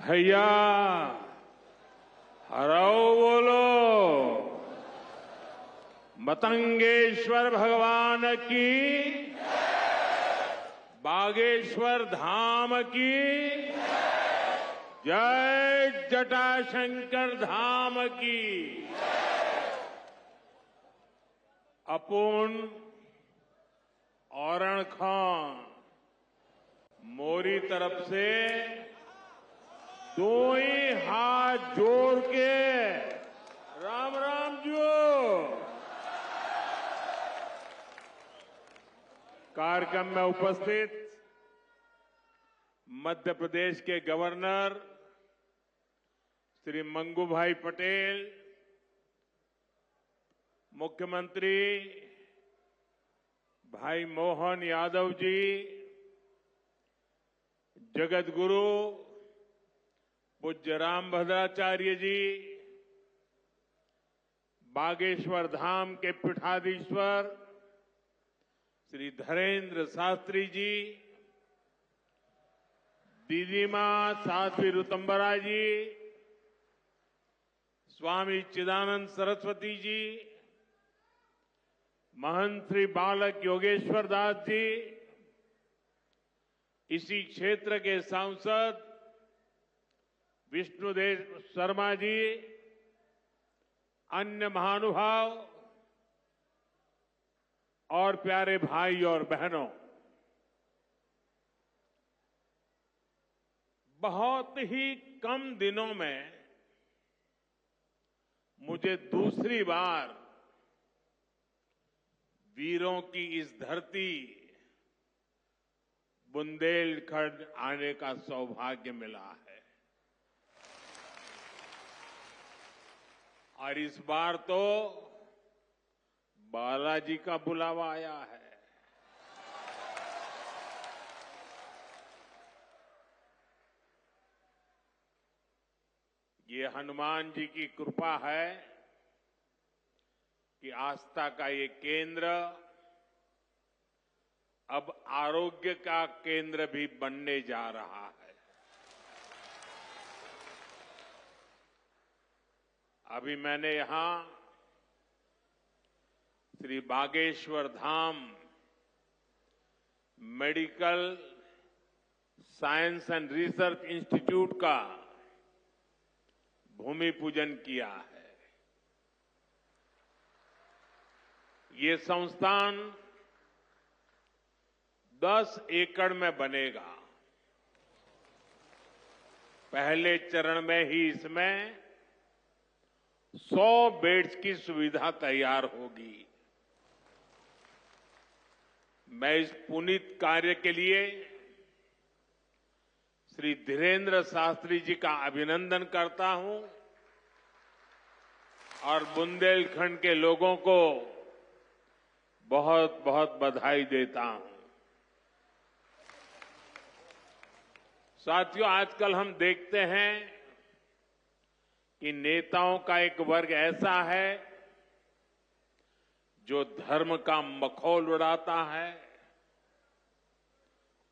भैया हराओ बोलो। मतंगेश्वर भगवान की, बागेश्वर धाम की जय, जटाशंकर धाम की। अपुन औरण खां मोरी तरफ से दो ही हाथ जोड़ के राम राम जो। कार्यक्रम में उपस्थित मध्य प्रदेश के गवर्नर श्री मंगूभाई पटेल, मुख्यमंत्री भाई मोहन यादव जी, जगत गुरु पूज्य रामभद्राचार्य जी, बागेश्वर धाम के पीठाधीश्वर श्री धैरेंद्र शास्त्री जी, दीदी मां साध्वी ऋतंबरा जी, स्वामी चिदानंद सरस्वती जी, महंत श्री बालक योगेश्वर दास जी, इसी क्षेत्र के सांसद विष्णुदेव शर्मा जी, अन्य महानुभाव और प्यारे भाई और बहनों, बहुत ही कम दिनों में मुझे दूसरी बार वीरों की इस धरती बुंदेलखंड आने का सौभाग्य मिला है। और इस बार तो बालाजी का बुलावा आया है। ये हनुमान जी की कृपा है कि आस्था का ये केंद्र अब आरोग्य का केंद्र भी बनने जा रहा है। अभी मैंने यहां Shri Bageshwar Dham medical science and research institute का भूमि पूजन किया है। ये संस्थान 10 एकड़ में बनेगा। पहले चरण में ही इसमें 100 बेड्स की सुविधा तैयार होगी। मैं इस पुनीत कार्य के लिए श्री धैरेंद्र शास्त्री जी का अभिनंदन करता हूं और बुंदेलखंड के लोगों को बहुत बहुत बधाई देता हूं। साथियों, आजकल हम देखते हैं कि नेताओं का एक वर्ग ऐसा है जो धर्म का मखौल उड़ाता है,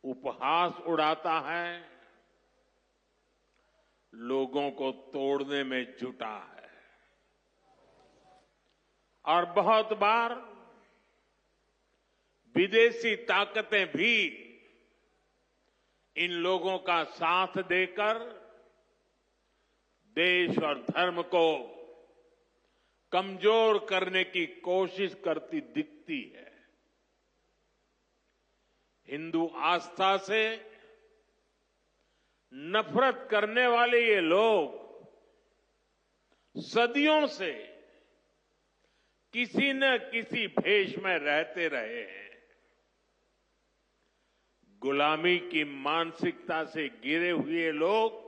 उपहास उड़ाता है, लोगों को तोड़ने में जुटा है। और बहुत बार विदेशी ताकतें भी इन लोगों का साथ देकर देश और धर्म को कमजोर करने की कोशिश करती दिखती है। हिंदू आस्था से नफरत करने वाले ये लोग सदियों से किसी न किसी भेष में रहते रहे हैं। गुलामी की मानसिकता से घिरे हुए लोग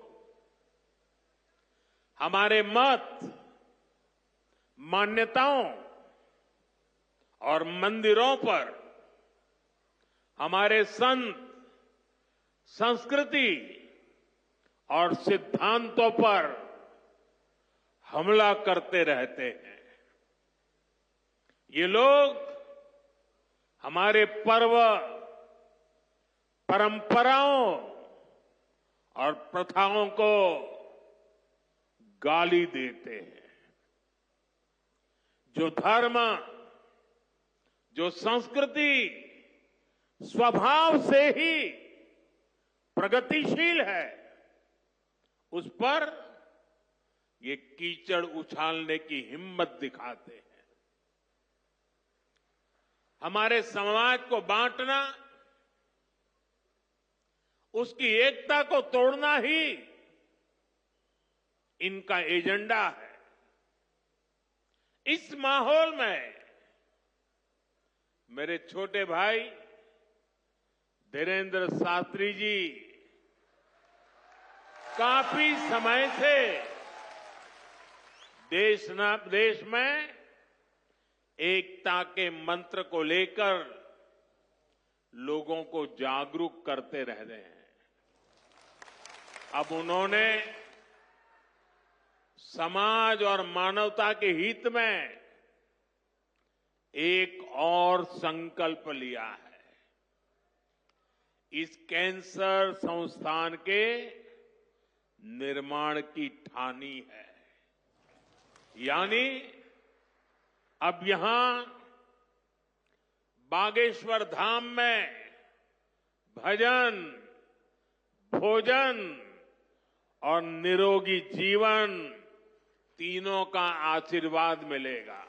हमारे मत, मान्यताओं और मंदिरों पर, हमारे संत, संस्कृति और सिद्धांतों पर हमला करते रहते हैं। ये लोग हमारे पर्व, परंपराओं और प्रथाओं को गाली देते हैं। जो धर्म, जो संस्कृति स्वभाव से ही प्रगतिशील है, उस पर ये कीचड़ उछालने की हिम्मत दिखाते हैं। हमारे समाज को बांटना, उसकी एकता को तोड़ना ही इनका एजेंडा है। इस माहौल में मेरे छोटे भाई धीरेन्द्र शास्त्री जी काफी समय से देश में एकता के मंत्र को लेकर लोगों को जागरूक करते रह रहे हैं। अब उन्होंने समाज और मानवता के हित में एक और संकल्प लिया है। इस कैंसर संस्थान के निर्माण की ठानी है। यानी अब यहां बागेश्वर धाम में भजन, भोजन और निरोगी जीवन तीनों का आशीर्वाद मिलेगा।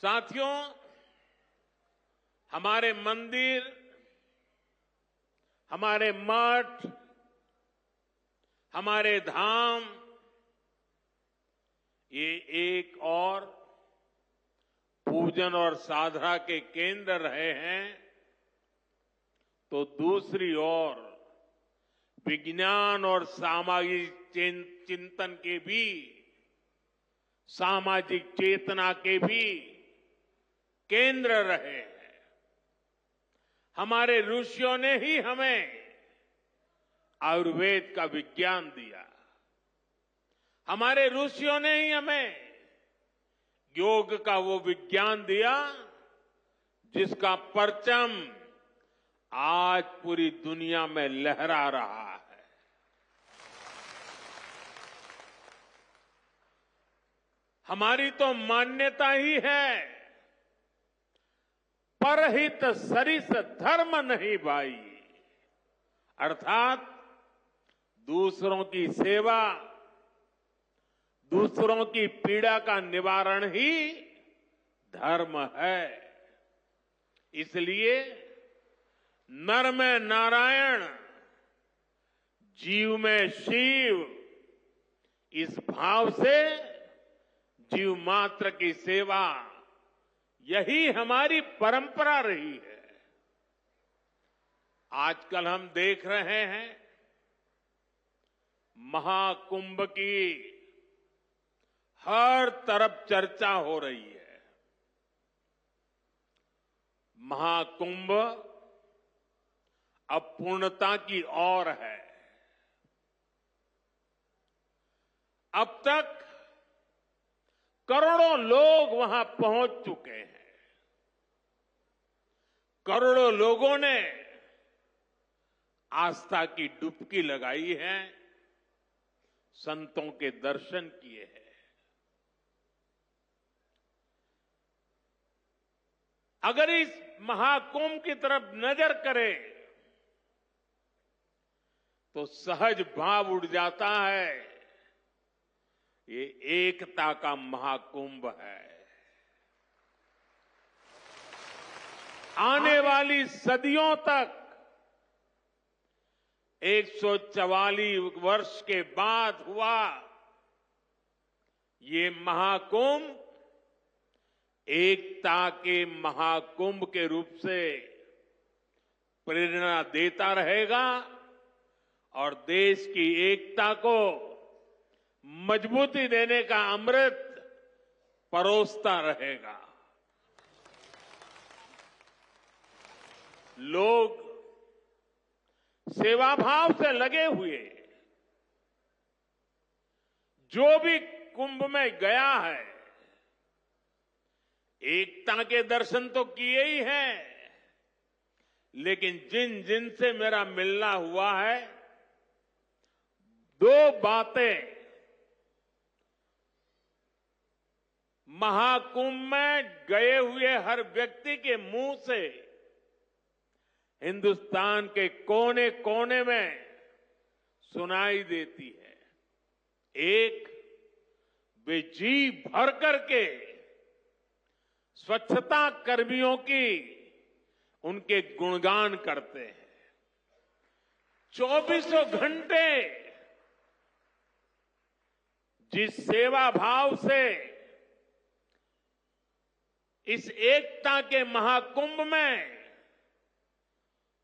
साथियों, हमारे मंदिर, हमारे मठ, हमारे धाम ये एक और पूजन और साधना के केंद्र रहे हैं, तो दूसरी ओर विज्ञान और सामाजिक चिंतन के भी, सामाजिक चेतना के भी केंद्र रहे हैं। हमारे ऋषियों ने ही हमें आयुर्वेद का विज्ञान दिया। हमारे ऋषियों ने ही हमें योग का वो विज्ञान दिया जिसका परचम आज पूरी दुनिया में लहरा रहा है। हमारी तो मान्यता ही है, परहित सरिस धर्म नहीं भाई, अर्थात दूसरों की सेवा, दूसरों की पीड़ा का निवारण ही धर्म है। इसलिए नर में नारायण, जीव में शिव, इस भाव से जीव मात्र की सेवा, यही हमारी परंपरा रही है। आजकल हम देख रहे हैं महाकुंभ की हर तरफ चर्चा हो रही है। महाकुंभ अब पूर्णता की ओर है। अब तक करोड़ों लोग वहां पहुंच चुके हैं। करोड़ों लोगों ने आस्था की डुबकी लगाई है, संतों के दर्शन किए हैं। अगर इस महाकुंभ की तरफ नजर करें तो सहज भाव उड़ जाता है, ये एकता का महाकुंभ है। आने वाली सदियों तक 144 वर्ष के बाद हुआ ये महाकुंभ एकता के महाकुंभ के रूप से प्रेरणा देता रहेगा और देश की एकता को मजबूती देने का अमृत परोसता रहेगा। लोग सेवाभाव से लगे हुए, जो भी कुंभ में गया है एकता के दर्शन तो किए ही हैं, लेकिन जिन जिन से मेरा मिलना हुआ है, दो बातें महाकुंभ में गए हुए हर व्यक्ति के मुंह से हिंदुस्तान के कोने कोने में सुनाई देती है। एक, वे जी भर करके स्वच्छता कर्मियों की उनके गुणगान करते हैं। 24 घंटे जिस सेवा भाव से इस एकता के महाकुंभ में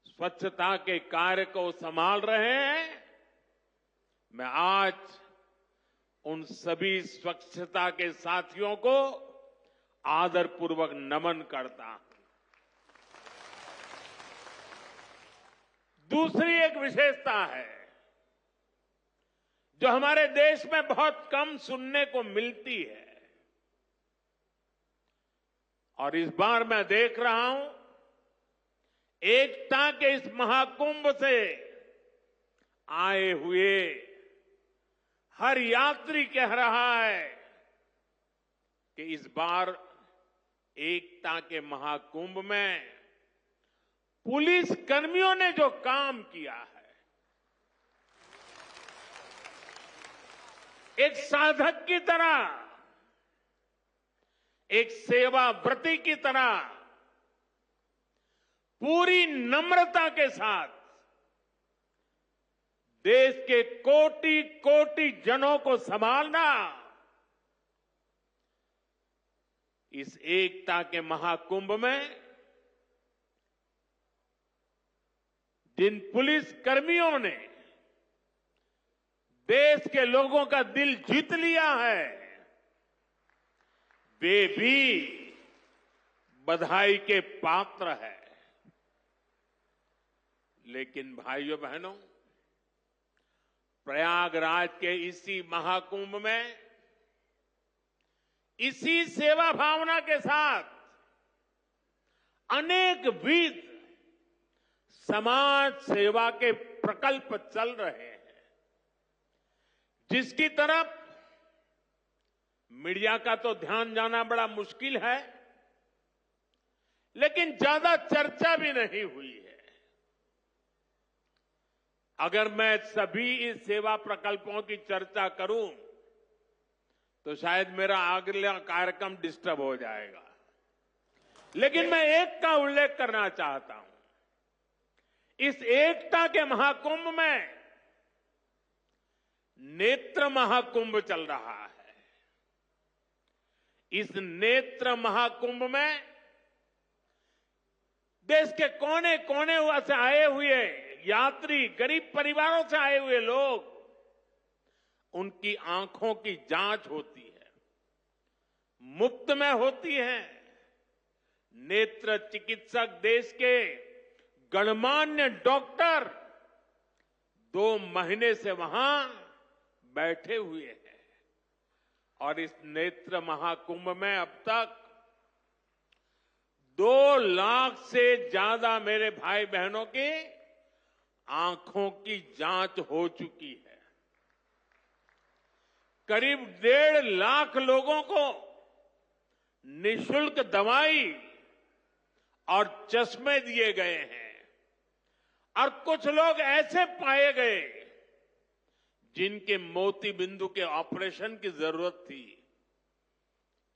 स्वच्छता के कार्य को संभाल रहे हैं, मैं आज उन सभी स्वच्छता के साथियों को आदरपूर्वक नमन करता हूं। दूसरी एक विशेषता है जो हमारे देश में बहुत कम सुनने को मिलती है, और इस बार मैं देख रहा हूं एकता के इस महाकुंभ से आए हुए हर यात्री कह रहा है कि इस बार एकता के महाकुंभ में पुलिस कर्मियों ने जो काम किया है, एक साधक की तरह, एक सेवाव्रती की तरह पूरी नम्रता के साथ देश के कोटि कोटि जनों को संभालना इस एकता के महाकुंभ में जिन पुलिस कर्मियों ने देश के लोगों का दिल जीत लिया है, वे भी बधाई के पात्र है। लेकिन भाइयों बहनों, प्रयागराज के इसी महाकुंभ में इसी सेवा भावना के साथ अनेक विध समाज सेवा के प्रकल्प चल रहे हैं, जिसकी तरफ मीडिया का तो ध्यान जाना बड़ा मुश्किल है, लेकिन ज्यादा चर्चा भी नहीं हुई है। अगर मैं सभी इस सेवा प्रकल्पों की चर्चा करूं तो शायद मेरा अगला कार्यक्रम डिस्टर्ब हो जाएगा, लेकिन मैं एक का उल्लेख करना चाहता हूं। इस एकता के महाकुंभ में नेत्र महाकुंभ चल रहा है। इस नेत्र महाकुंभ में देश के कोने कोने से आए हुए यात्री, गरीब परिवारों से आए हुए लोग, उनकी आंखों की जांच होती है, मुफ्त में होती है। नेत्र चिकित्सक, देश के गणमान्य डॉक्टर 2 महीने से वहां बैठे हुए हैं, और इस नेत्र महाकुंभ में अब तक 2 लाख से ज्यादा मेरे भाई बहनों की आंखों की जांच हो चुकी है। करीब 1.5 लाख लोगों को निःशुल्क दवाई और चश्मे दिए गए हैं, और कुछ लोग ऐसे पाए गए जिनके मोती बिंदु के ऑपरेशन की जरूरत थी।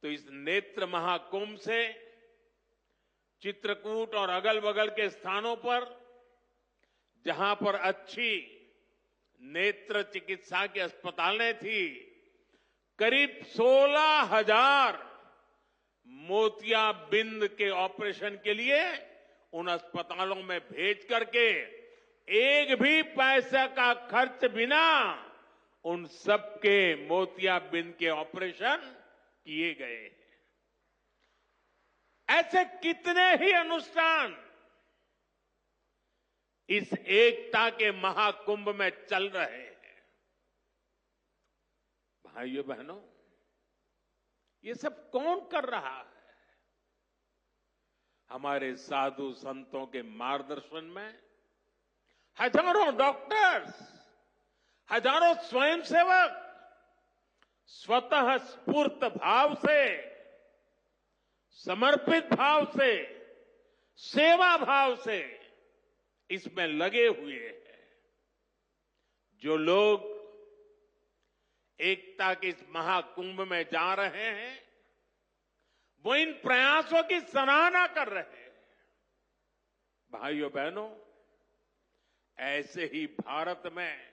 तो इस नेत्र महाकुंभ से चित्रकूट और अगल बगल के स्थानों पर जहां पर अच्छी नेत्र चिकित्सा की अस्पतालें थी, करीब 16,000 मोतियाबिंद के ऑपरेशन के लिए उन अस्पतालों में भेज करके एक भी पैसा का खर्च बिना उन सबके मोतियाबिंद के ऑपरेशन किए गए हैं। ऐसे कितने ही अनुष्ठान इस एकता के महाकुंभ में चल रहे हैं। भाइयों बहनों, ये सब कौन कर रहा है? हमारे साधु संतों के मार्गदर्शन में हजारों डॉक्टर्स, हजारों स्वयंसेवक स्वतः स्फूर्त भाव से, समर्पित भाव से, सेवा भाव से इसमें लगे हुए हैं। जो लोग एकता के इस महाकुंभ में जा रहे हैं, वो इन प्रयासों की सराहना कर रहे हैं। भाइयों बहनों, ऐसे ही भारत में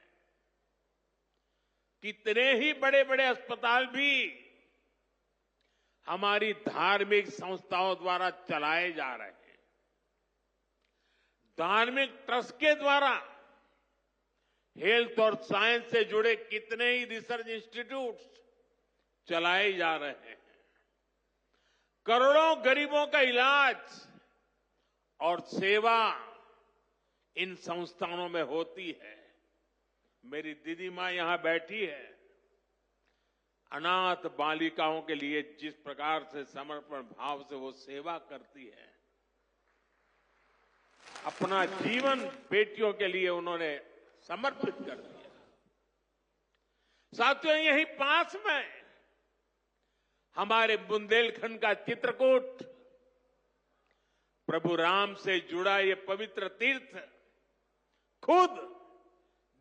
कितने ही बड़े बड़े अस्पताल भी हमारी धार्मिक संस्थाओं द्वारा चलाए जा रहे हैं। धार्मिक ट्रस्ट के द्वारा हेल्थ और साइंस से जुड़े कितने ही रिसर्च इंस्टीट्यूट्स चलाए जा रहे हैं। करोड़ों गरीबों का इलाज और सेवा इन संस्थानों में होती है। मेरी दीदी मां यहां बैठी है। अनाथ बालिकाओं के लिए जिस प्रकार से समर्पण भाव से वो सेवा करती है, अपना जीवन बेटियों के लिए उन्होंने समर्पित कर दिया। साथियों, यहीं पास में हमारे बुंदेलखंड का चित्रकूट, प्रभु राम से जुड़ा ये पवित्र तीर्थ खुद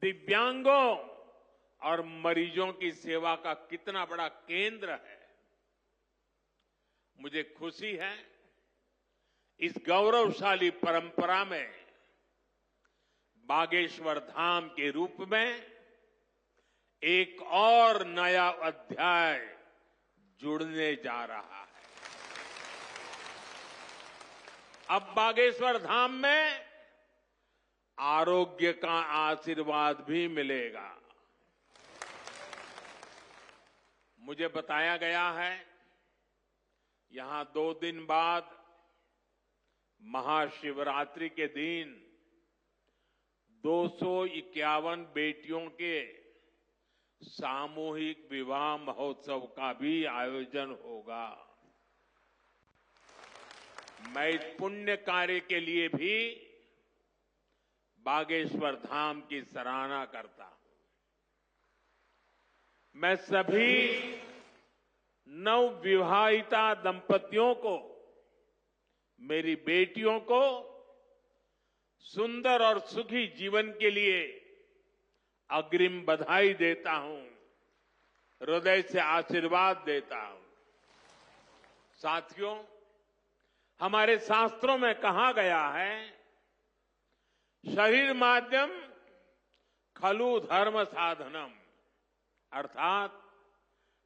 दिव्यांगों और मरीजों की सेवा का कितना बड़ा केंद्र है। मुझे खुशी है इस गौरवशाली परंपरा में बागेश्वर धाम के रूप में एक और नया अध्याय जुड़ने जा रहा है। अब बागेश्वर धाम में आरोग्य का आशीर्वाद भी मिलेगा। मुझे बताया गया है यहां 2 दिन बाद महाशिवरात्रि के दिन 251 बेटियों के सामूहिक विवाह महोत्सव का भी आयोजन होगा। मैं इस पुण्य कार्य के लिए भी बागेश्वर धाम की सराहना करता हूं। मैं सभी नवविवाहिता दंपतियों को, मेरी बेटियों को सुंदर और सुखी जीवन के लिए अग्रिम बधाई देता हूं, हृदय से आशीर्वाद देता हूं। साथियों, हमारे शास्त्रों में कहा गया है, शरीर माध्यम खलु धर्म साधनम, अर्थात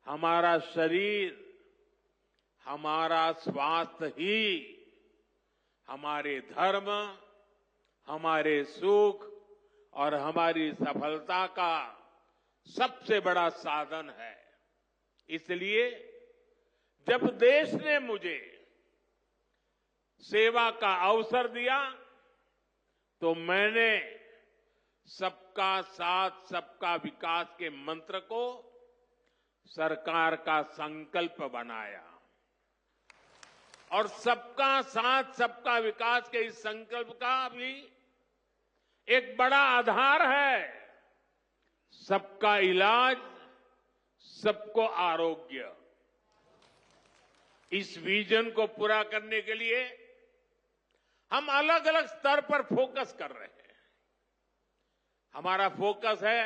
हमारा शरीर, हमारा स्वास्थ्य ही हमारे धर्म, हमारे सुख और हमारी सफलता का सबसे बड़ा साधन है। इसलिए जब देश ने मुझे सेवा का अवसर दिया तो मैंने सबका साथ सबका विकास के मंत्र को सरकार का संकल्प बनाया और सबका साथ सबका विकास के इस संकल्प का भी एक बड़ा आधार है सबका इलाज, सबको आरोग्य। इस विजन को पूरा करने के लिए हम अलग अलग स्तर पर फोकस कर रहे हैं। हमारा फोकस है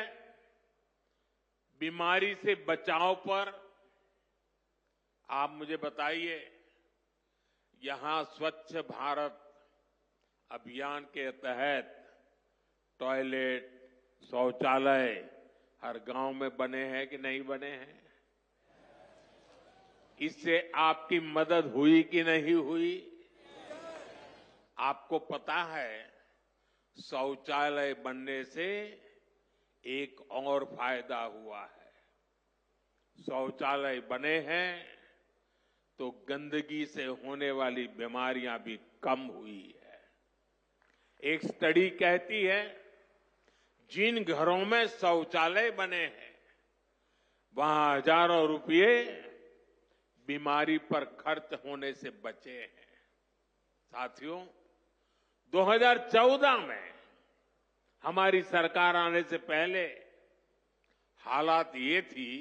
बीमारी से बचाव पर। आप मुझे बताइए, यहां स्वच्छ भारत अभियान के तहत टॉयलेट, शौचालय हर गांव में बने हैं कि नहीं बने हैं? इससे आपकी मदद हुई कि नहीं हुई? आपको पता है, शौचालय बनने से एक और फायदा हुआ है। शौचालय बने हैं तो गंदगी से होने वाली बीमारियां भी कम हुई है। एक स्टडी कहती है, जिन घरों में शौचालय बने हैं वहां हजारों रुपये बीमारी पर खर्च होने से बचे हैं। साथियों, 2014 में हमारी सरकार आने से पहले हालात ये थी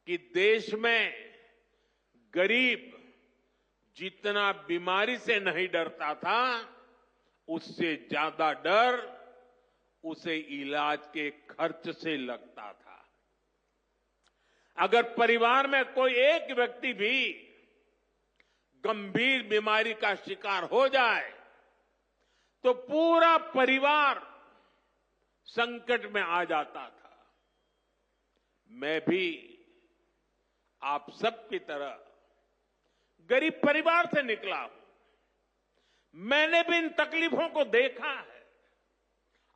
कि देश में गरीब जितना बीमारी से नहीं डरता था, उससे ज्यादा डर उसे इलाज के खर्च से लगता था। अगर परिवार में कोई एक व्यक्ति भी गंभीर बीमारी का शिकार हो जाए तो पूरा परिवार संकट में आ जाता था। मैं भी आप सबकी तरह गरीब परिवार से निकला हूं। मैंने भी इन तकलीफों को देखा है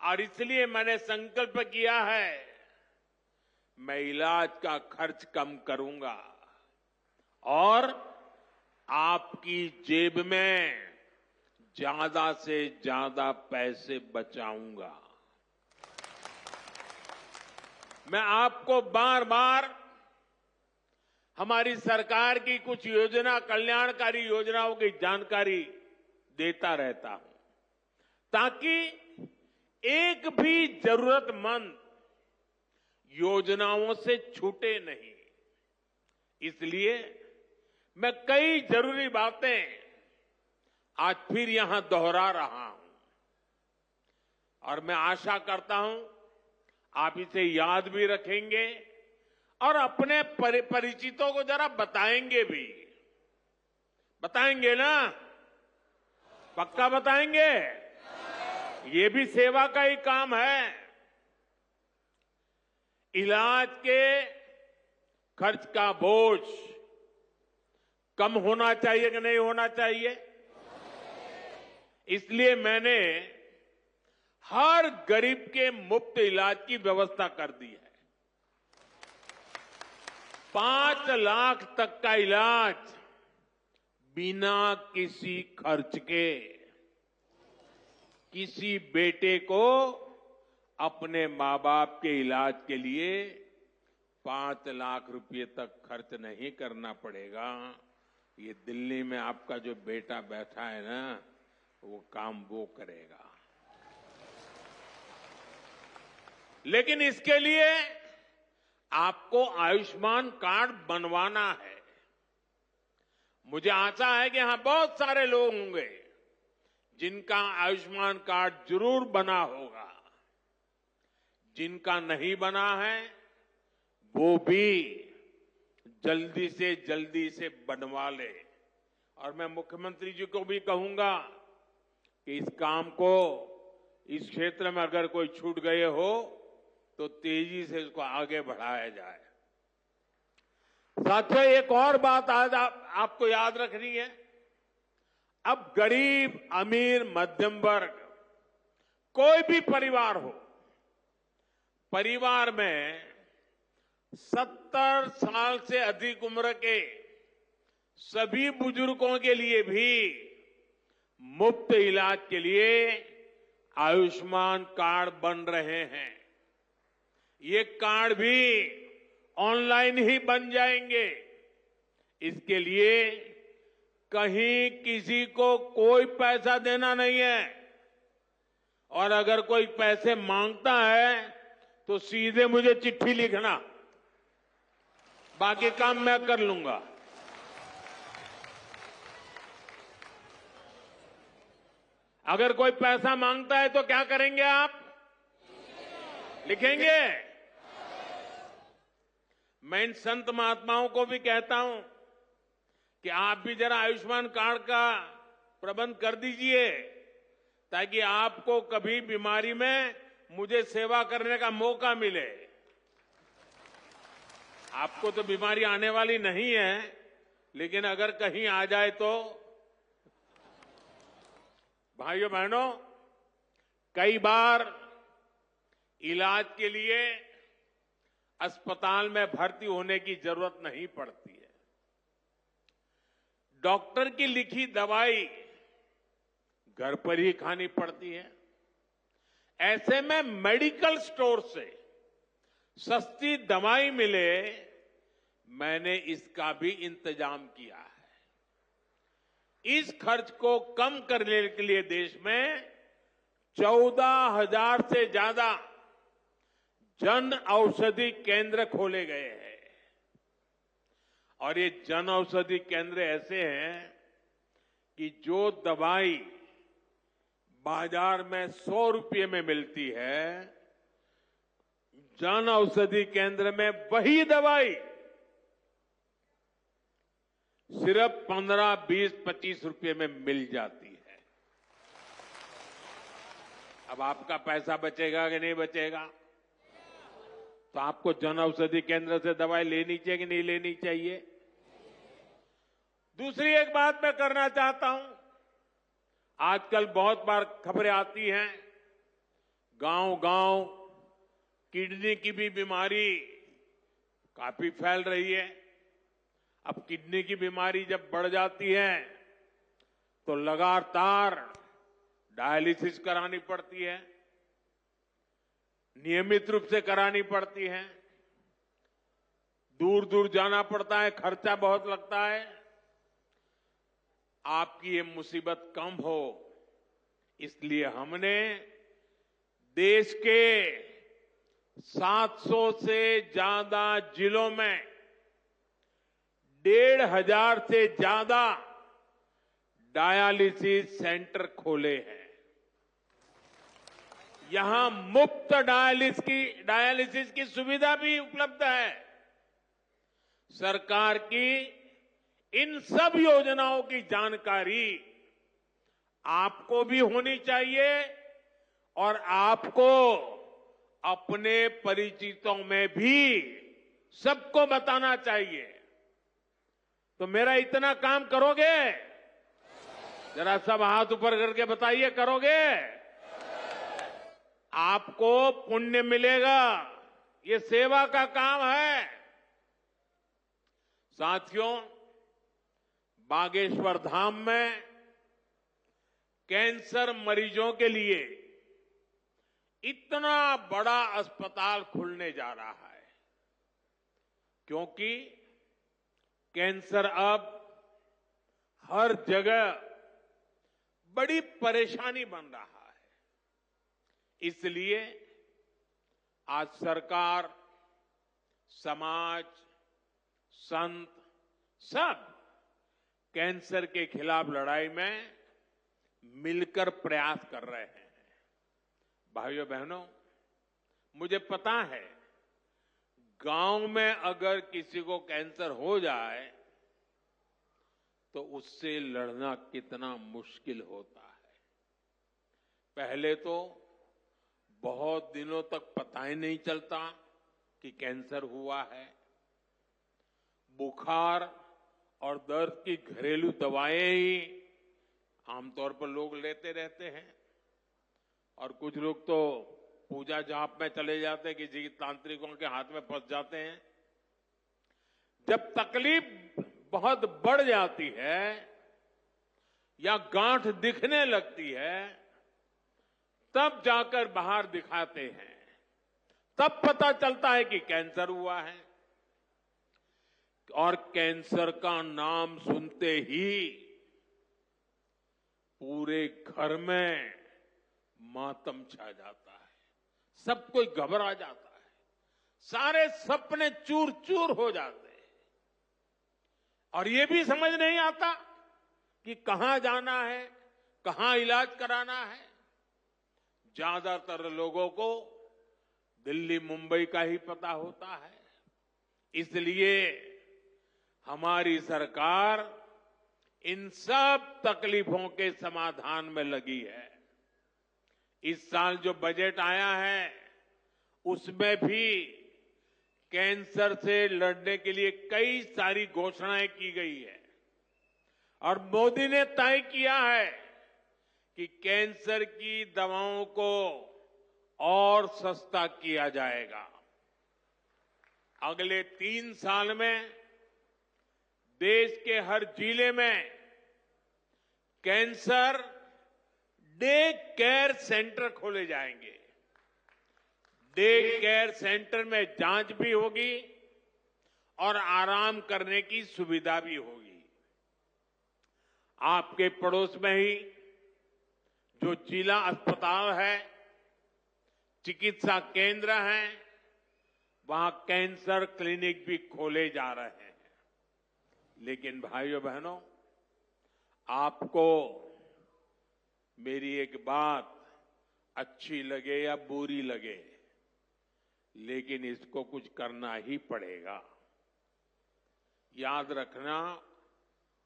और इसलिए मैंने संकल्प किया है, मैं इलाज का खर्च कम करूंगा और आपकी जेब में ज्यादा से ज्यादा पैसे बचाऊंगा। मैं आपको बार बार हमारी सरकार की कुछ कल्याणकारी योजनाओं की जानकारी देता रहता हूं, ताकि एक भी जरूरतमंद योजनाओं से छूटे नहीं। इसलिए मैं कई जरूरी बातें आज फिर यहां दोहरा रहा हूं और मैं आशा करता हूं आप इसे याद भी रखेंगे और अपने परिचितों को जरा बताएंगे भी। बताएंगे ना? पक्का बताएंगे? ये भी सेवा का ही काम है। इलाज के खर्च का बोझ कम होना चाहिए कि नहीं होना चाहिए? इसलिए मैंने हर गरीब के मुफ्त इलाज की व्यवस्था कर दी है। 5 लाख तक का इलाज बिना किसी खर्च के। किसी बेटे को अपने मां बाप के इलाज के लिए 5 लाख रुपए तक खर्च नहीं करना पड़ेगा। ये दिल्ली में आपका जो बेटा बैठा है ना, वो काम वो करेगा। लेकिन इसके लिए आपको आयुष्मान कार्ड बनवाना है। मुझे आशा है कि यहां बहुत सारे लोग होंगे जिनका आयुष्मान कार्ड जरूर बना होगा। जिनका नहीं बना है वो भी जल्दी से बनवा ले। और मैं मुख्यमंत्री जी को भी कहूंगा कि इस काम को, इस क्षेत्र में अगर कोई छूट गए हो तो तेजी से इसको आगे बढ़ाया जाए। साथियों, एक और बात आज आपको याद रखनी है। अब गरीब, अमीर, मध्यम वर्ग, कोई भी परिवार हो, परिवार में 70 साल से अधिक उम्र के सभी बुजुर्गों के लिए भी मुफ्त इलाज के लिए आयुष्मान कार्ड बन रहे हैं। ये कार्ड भी ऑनलाइन ही बन जाएंगे। इसके लिए कहीं किसी को कोई पैसा देना नहीं है और अगर कोई पैसे मांगता है तो सीधे मुझे चिट्ठी लिखना, बाकी काम मैं कर लूंगा। अगर कोई पैसा मांगता है तो क्या करेंगे आप? लिखेंगे? मैं इन संत महात्माओं को भी कहता हूं कि आप भी जरा आयुष्मान कार्ड का प्रबंध कर दीजिए, ताकि आपको कभी बीमारी में मुझे सेवा करने का मौका मिले। आपको तो बीमारी आने वाली नहीं है, लेकिन अगर कहीं आ जाए तो। भाइयों बहनों, कई बार इलाज के लिए अस्पताल में भर्ती होने की जरूरत नहीं पड़ती है। डॉक्टर की लिखी दवाई घर पर ही खानी पड़ती है। ऐसे में मेडिकल स्टोर से सस्ती दवाई मिले, मैंने इसका भी इंतजाम किया है। इस खर्च को कम करने के लिए देश में 14,000 से ज्यादा जन औषधि केंद्र खोले गए हैं। और ये जन औषधि केंद्र ऐसे हैं कि जो दवाई बाजार में 100 रुपये में मिलती है, जन औषधि केंद्र में वही दवाई सिर्फ 15, 20, 25 रुपये में मिल जाती है। अब आपका पैसा बचेगा कि नहीं बचेगा? तो आपको जन औषधि केंद्र से दवाई लेनी चाहिए कि नहीं लेनी चाहिए? दूसरी एक बात मैं करना चाहता हूं। आजकल बहुत बार खबरें आती हैं, गांव-गांव किडनी की भी बीमारी काफी फैल रही है। अब किडनी की बीमारी जब बढ़ जाती है तो लगातार डायलिसिस करानी पड़ती है, नियमित रूप से करानी पड़ती है, दूर दूर जाना पड़ता है, खर्चा बहुत लगता है। आपकी ये मुसीबत कम हो, इसलिए हमने देश के 700 से ज्यादा जिलों में 1,500 से ज्यादा डायलिसिस सेंटर खोले हैं। यहां मुफ्त डायलिसिस की सुविधा भी उपलब्ध है। सरकार की इन सब योजनाओं की जानकारी आपको भी होनी चाहिए और आपको अपने परिचितों में भी सबको बताना चाहिए। तो मेरा इतना काम करोगे? जरा सब हाथ ऊपर करके बताइए, करोगे? आपको पुण्य मिलेगा। ये सेवा का काम है। साथियों, बागेश्वर धाम में कैंसर मरीजों के लिए इतना बड़ा अस्पताल खुलने जा रहा है, क्योंकि कैंसर अब हर जगह बड़ी परेशानी बन रहा है। इसलिए आज सरकार, समाज, संत सब कैंसर के खिलाफ लड़ाई में मिलकर प्रयास कर रहे हैं। भाइयों बहनों, मुझे पता है गांव में अगर किसी को कैंसर हो जाए तो उससे लड़ना कितना मुश्किल होता है। पहले तो बहुत दिनों तक पता ही नहीं चलता कि कैंसर हुआ है। बुखार और दर्द की घरेलू दवाएं ही आमतौर पर लोग लेते रहते हैं, और कुछ लोग तो पूजा जाप में चले जाते हैं, किसी तांत्रिकों के हाथ में फंस जाते हैं। जब तकलीफ बहुत बढ़ जाती है या गांठ दिखने लगती है, तब जाकर बाहर दिखाते हैं, तब पता चलता है कि कैंसर हुआ है। और कैंसर का नाम सुनते ही पूरे घर में मातम छा जाता है, सब कोई घबरा जाता है, सारे सपने चूर चूर हो जाते हैं, और ये भी समझ नहीं आता कि कहां जाना है, कहां इलाज कराना है। ज्यादातर लोगों को दिल्ली, मुंबई का ही पता होता है। इसलिए हमारी सरकार इन सब तकलीफों के समाधान में लगी है। इस साल जो बजट आया है उसमें भी कैंसर से लड़ने के लिए कई सारी घोषणाएं की गई है, और मोदी ने तय किया है कि कैंसर की दवाओं को और सस्ता किया जाएगा। अगले 3 साल में देश के हर जिले में कैंसर डे केयर सेंटर खोले जाएंगे। डे केयर सेंटर में जांच भी होगी और आराम करने की सुविधा भी होगी। आपके पड़ोस में ही जो जिला अस्पताल है, चिकित्सा केंद्र हैं, वहां कैंसर क्लिनिक भी खोले जा रहे हैं। लेकिन भाइयों बहनों, आपको मेरी एक बात अच्छी लगे या बुरी लगे, लेकिन इसको कुछ करना ही पड़ेगा। याद रखना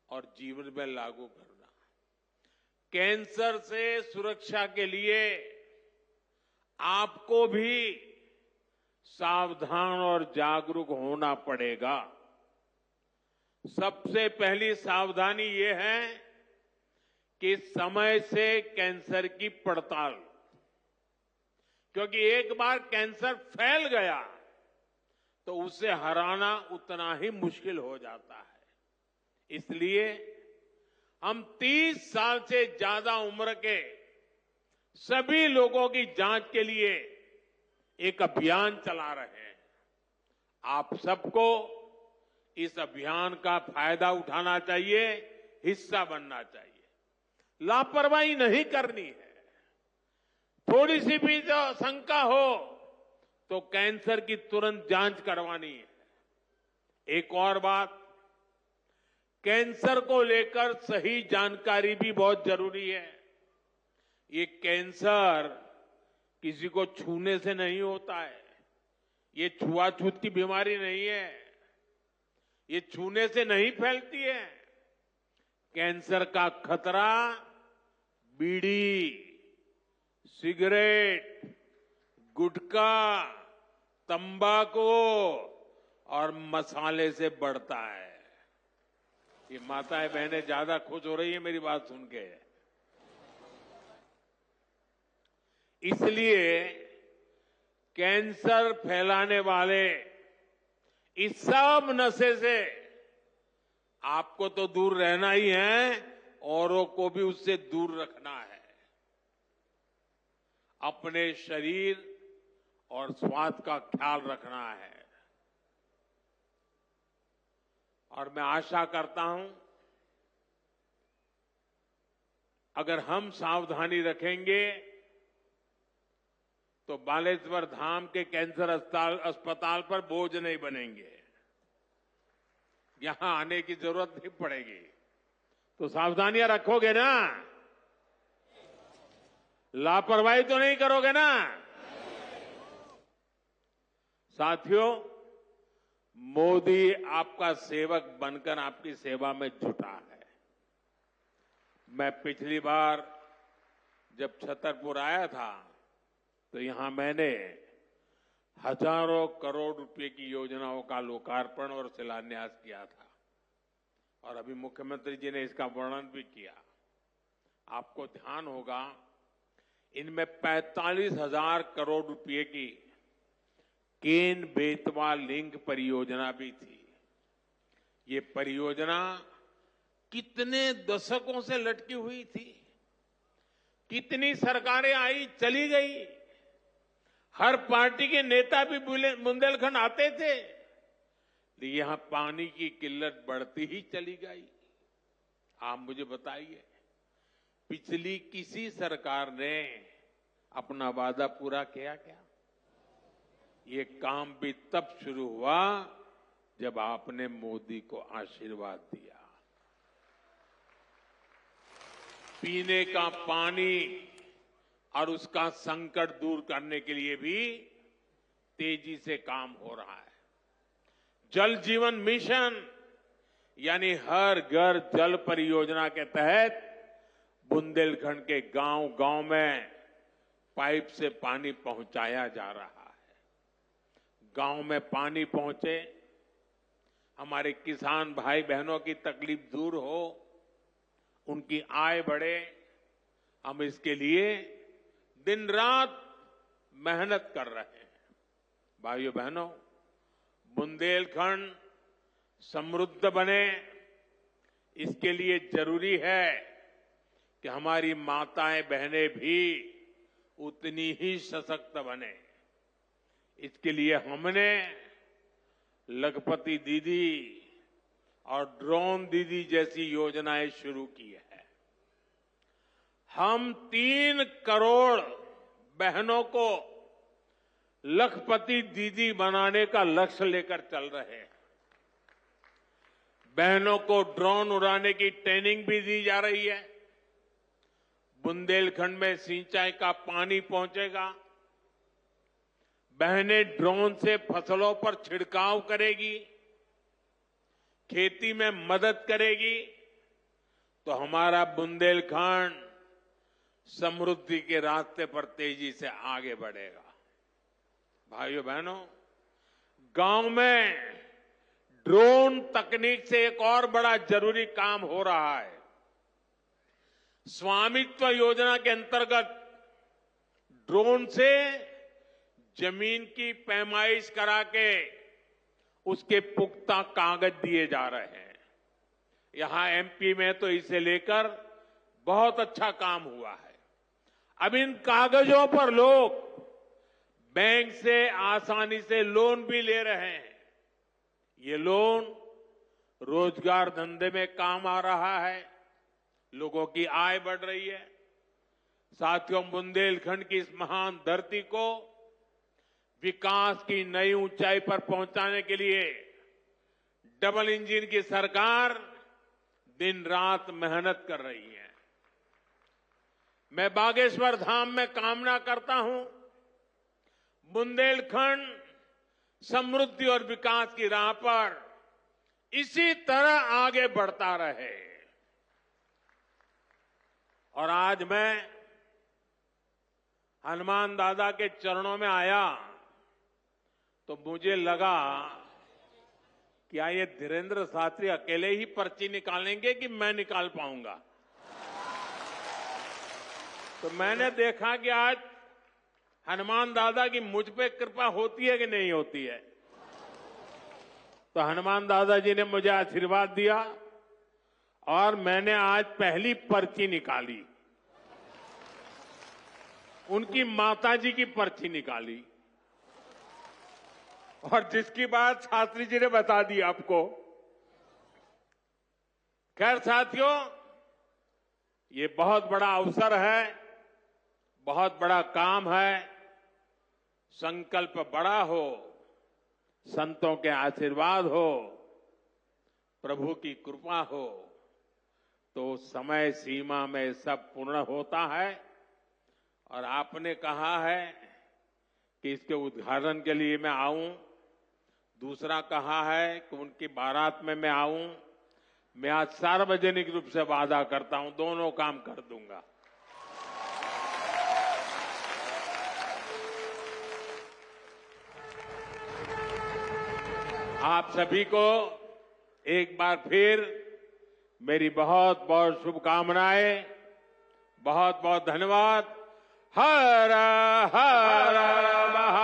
और जीवन में लागू करना। कैंसर से सुरक्षा के लिए आपको भी सावधान और जागरूक होना पड़ेगा। सबसे पहली सावधानी ये है कि समय से कैंसर की पड़ताल, क्योंकि एक बार कैंसर फैल गया तो उसे हराना उतना ही मुश्किल हो जाता है। इसलिए हम 30 साल से ज्यादा उम्र के सभी लोगों की जांच के लिए एक अभियान चला रहे हैं। आप सबको इस अभियान का फायदा उठाना चाहिए, हिस्सा बनना चाहिए। लापरवाही नहीं करनी है। थोड़ी सी भी जो शंका हो तो कैंसर की तुरंत जांच करवानी है। एक और बात, कैंसर को लेकर सही जानकारी भी बहुत जरूरी है। ये कैंसर किसी को छूने से नहीं होता है। ये छुआछूत की बीमारी नहीं है। ये छूने से नहीं फैलती है। कैंसर का खतरा बीड़ी, सिगरेट, गुटखा, तंबाकू और मसाले से बढ़ता है। ये माताएं बहनें ज्यादा खुश हो रही है मेरी बात सुन के। इसलिए कैंसर फैलाने वाले इस सब नशे से आपको तो दूर रहना ही है, औरों को भी उससे दूर रखना है। अपने शरीर और स्वास्थ्य का ख्याल रखना है। और मैं आशा करता हूं, अगर हम सावधानी रखेंगे तो बालेश्वर धाम के कैंसर अस्पताल पर बोझ नहीं बनेंगे। यहां आने की जरूरत नहीं पड़ेगी। तो सावधानियां रखोगे ना? लापरवाही तो नहीं करोगे ना? साथियों, मोदी आपका सेवक बनकर आपकी सेवा में जुटा है। मैं पिछली बार जब छतरपुर आया था तो यहां मैंने हजारों करोड़ रुपए की योजनाओं का लोकार्पण और शिलान्यास किया था, और अभी मुख्यमंत्री जी ने इसका वर्णन भी किया। आपको ध्यान होगा, इनमें 45,000 करोड़ रुपए की केन बेतवा लिंक परियोजना भी थी। ये परियोजना कितने दशकों से लटकी हुई थी। कितनी सरकारें आई चली गई। हर पार्टी के नेता भी बुंदेलखंड आते थे, लेकिन यहां पानी की किल्लत बढ़ती ही चली गई। आप मुझे बताइए, पिछली किसी सरकार ने अपना वादा पूरा किया क्या? ये काम भी तब शुरू हुआ जब आपने मोदी को आशीर्वाद दिया। पीने का पानी और उसका संकट दूर करने के लिए भी तेजी से काम हो रहा है। जल जीवन मिशन यानी हर घर जल परियोजना के तहत बुंदेलखंड के गांव-गांव में पाइप से पानी पहुंचाया जा रहा है। गांव में पानी पहुंचे, हमारे किसान भाई बहनों की तकलीफ दूर हो, उनकी आय बढ़े। हम इसके लिए दिन रात मेहनत कर रहे हैं। भाइयों बहनों, बुंदेलखंड समृद्ध बने, इसके लिए जरूरी है कि हमारी माताएं बहनें भी उतनी ही सशक्त बने। इसके लिए हमने लखपति दीदी और ड्रोन दीदी जैसी योजनाएं शुरू की है। हम 3 करोड़ बहनों को लखपति दीदी बनाने का लक्ष्य लेकर चल रहे हैं। बहनों को ड्रोन उड़ाने की ट्रेनिंग भी दी जा रही है। बुंदेलखंड में सिंचाई का पानी पहुंचेगा। बहनें ड्रोन से फसलों पर छिड़काव करेगी, खेती में मदद करेगी, तो हमारा बुंदेलखंड समृद्धि के रास्ते पर तेजी से आगे बढ़ेगा। भाइयों बहनों, गांव में ड्रोन तकनीक से एक और बड़ा जरूरी काम हो रहा है। स्वामित्व योजना के अंतर्गत ड्रोन से जमीन की पैमाइश करा के उसके पुख्ता कागज दिए जा रहे हैं। यहां एमपी में तो इसे लेकर बहुत अच्छा काम हुआ है। अब इन कागजों पर लोग बैंक से आसानी से लोन भी ले रहे हैं। ये लोन रोजगार धंधे में काम आ रहा है, लोगों की आय बढ़ रही है। साथियों, बुंदेलखंड की इस महान धरती को विकास की नई ऊंचाई पर पहुंचाने के लिए डबल इंजन की सरकार दिन रात मेहनत कर रही है। मैं बागेश्वर धाम में कामना करता हूं बुंदेलखंड समृद्धि और विकास की राह पर इसी तरह आगे बढ़ता रहे। और आज मैं हनुमान दादा के चरणों में आया तो मुझे लगा कि ये धीरेन्द्र शास्त्री अकेले ही पर्ची निकालेंगे कि मैं निकाल पाऊंगा। तो मैंने देखा कि आज हनुमान दादा की मुझ पे कृपा होती है कि नहीं होती है। तो हनुमान दादा जी ने मुझे आशीर्वाद दिया और मैंने आज पहली पर्ची निकाली, उनकी माताजी की पर्ची निकाली, और जिसकी बात शास्त्री जी ने बता दी आपको। खैर साथियों, ये बहुत बड़ा अवसर है, बहुत बड़ा काम है। संकल्प बड़ा हो, संतों के आशीर्वाद हो, प्रभु की कृपा हो, तो समय सीमा में सब पूर्ण होता है। और आपने कहा है कि इसके उद्घाटन के लिए मैं आऊं, दूसरा कहा है कि उनकी बारात में मैं आऊं। मैं आज सार्वजनिक रूप से वादा करता हूं, दोनों काम कर दूंगा। आप सभी को एक बार फिर मेरी बहुत बहुत शुभकामनाएं, बहुत बहुत धन्यवाद। हर हर महादेव।